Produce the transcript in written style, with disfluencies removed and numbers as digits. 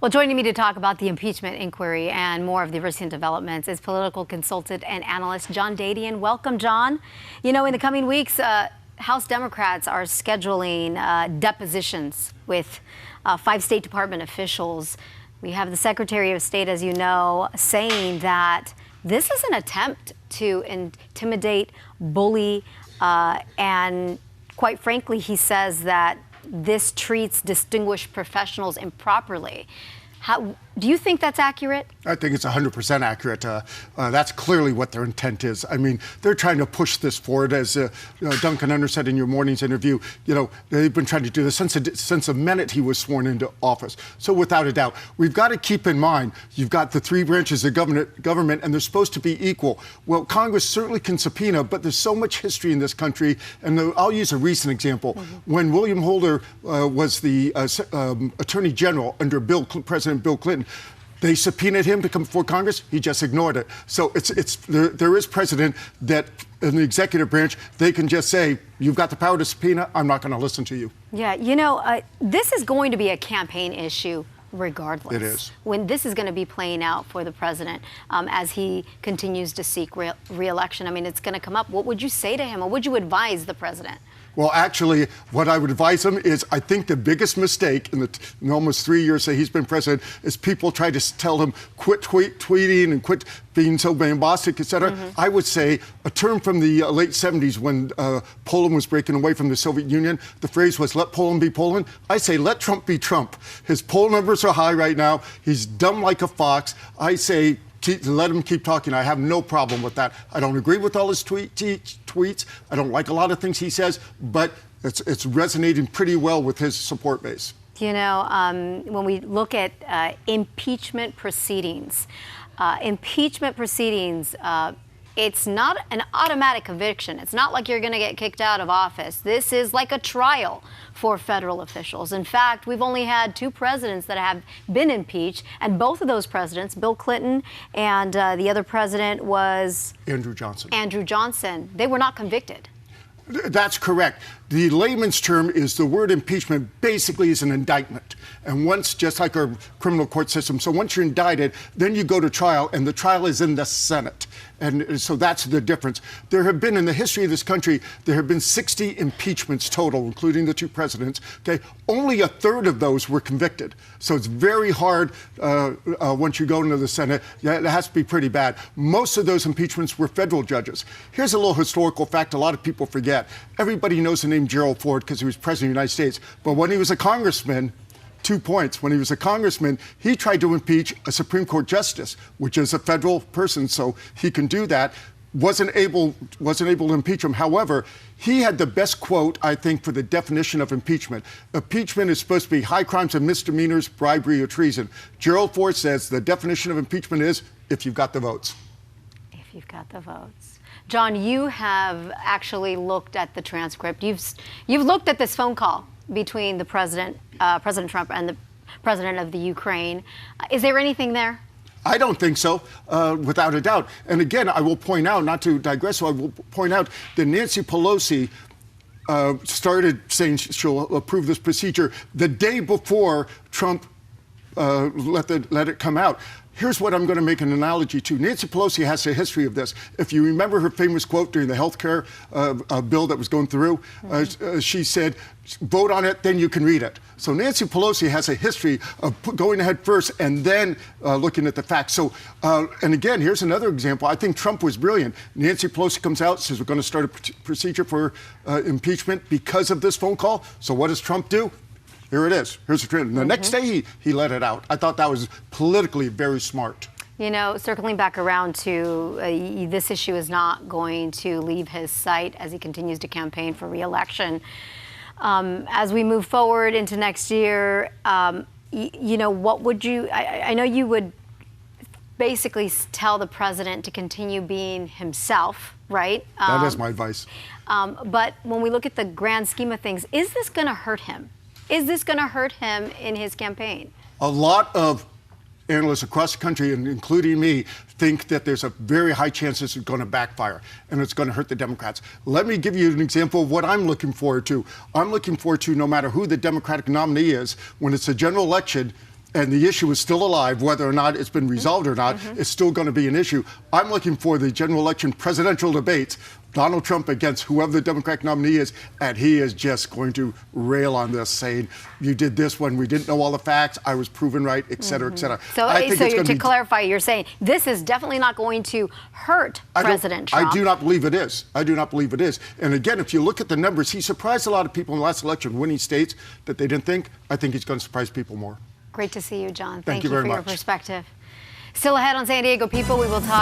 Well, joining me to talk about the impeachment inquiry and more of the recent developments is political consultant and analyst John Dadian. Welcome, John. You know, in the coming weeks, House Democrats are scheduling depositions with 5 State Department officials. We have the Secretary of State, as you know, saying that this is an attempt to intimidate, bully, and quite frankly, he says that this treats distinguished professionals improperly. Do you think that's accurate? I think it's 100% accurate. That's clearly what their intent is. I mean, they're trying to push this forward. As Duncan Under said in your morning's interview, you know, they've been trying to do this since the minute he was sworn into office. So without a doubt, we've got to keep in mind, you've got the 3 branches of government, and they're supposed to be equal. Well, Congress certainly can subpoena, but there's so much history in this country. And I'll use a recent example. When William Holder was the Attorney General under President Bill Clinton, they subpoenaed him to come before Congress. He just ignored it. So there is precedent that in the executive branch, they can just say, you've got the power to subpoena, I'm not going to listen to you. Yeah, you know, this is going to be a campaign issue regardless. It is. When this is going to be playing out for the president as he continues to seek re-election. I mean, it's going to come up. What would you say to him? What would you advise the president? Well, actually, what I would advise him is I think the biggest mistake in the almost 3 years that he's been president is people try to tell him quit tweeting and quit being so bombastic, et cetera. I would say a term from the late 70s when Poland was breaking away from the Soviet Union, the phrase was let Poland be Poland. I say let Trump be Trump. His poll numbers are high right now. He's dumb like a fox. I say let him keep talking. I have no problem with that. I don't agree with all his tweets. I don't like a lot of things he says, but it's resonating pretty well with his support base. You know, when we look at impeachment proceedings, it's not an automatic conviction. It's not like you're going to get kicked out of office. This is like a trial for federal officials. In fact, we've only had 2 presidents that have been impeached, and both of those presidents, Bill Clinton and the other president was Andrew Johnson. Andrew Johnson. They were not convicted. That's correct. The layman's term is the word impeachment basically is an indictment. And once, just like our criminal court system, so once you're indicted, then you go to trial, and the trial is in the Senate. And so that's the difference. There have been, in the history of this country, there have been 60 impeachments total, including the 2 presidents. Okay, only a third of those were convicted. So it's very hard once you go into the Senate. Yeah, it has to be pretty bad. Most of those impeachments were federal judges. Here's a little historical fact a lot of people forget. Everybody knows the name Gerald Ford because he was president of the United States. But when he was a congressman, 2 points. When he was a congressman, he tried to impeach a Supreme Court justice, which is a federal person, so he can do that. Wasn't able to impeach him. However, he had the best quote, I think, for the definition of impeachment. Impeachment is supposed to be high crimes and misdemeanors, bribery, or treason. Gerald Ford says the definition of impeachment is if you've got the votes. If you've got the votes. John, you have actually looked at the transcript. You've looked at this phone call between the President Trump and the president of the Ukraine. Is there anything there? I don't think so, without a doubt. And again, I will point out, not to digress, so I will point out that Nancy Pelosi started saying she'll approve this procedure the day before Trump let it come out. Here's what I'm going to make an analogy to. Nancy Pelosi has a history of this. If you remember her famous quote during the health care bill that was going through, she said, vote on it, then you can read it. So Nancy Pelosi has a history of going ahead first and then looking at the facts. So, and again, here's another example. I think Trump was brilliant. Nancy Pelosi comes out, says we're going to start a procedure for impeachment because of this phone call. So what does Trump do? Here it is. Here's the trend. The next day, he let it out. I thought that was politically very smart. You know, circling back around to this issue is not going to leave his sight as he continues to campaign for re-election. As we move forward into next year, you know, what would you, I know you would basically tell the president to continue being himself, right? That is my advice. But when we look at the grand scheme of things, is this going to hurt him? Is this going to hurt him in his campaign? A lot of analysts across the country, and including me, think that there's a very high chance this is going to backfire and it's going to hurt the Democrats. Let me give you an example of what I'm looking forward to. I'm looking forward to, no matter who the Democratic nominee is, when it's a general election, and the issue is still alive, whether or not it's been resolved or not, it's still going to be an issue. I'm looking for the general election presidential debates, Donald Trump against whoever the Democratic nominee is, and he is just going to rail on this, saying, you did this when we didn't know all the facts, I was proven right, et cetera, et cetera. So, to clarify, you're saying this is definitely not going to hurt President Trump. I do not believe it is. I do not believe it is. And again, if you look at the numbers, he surprised a lot of people in the last election, winning states that they didn't think. I think he's going to surprise people more. Great to see you, John. Thank you very for much. your perspective. Still ahead on San Diego People, we will talk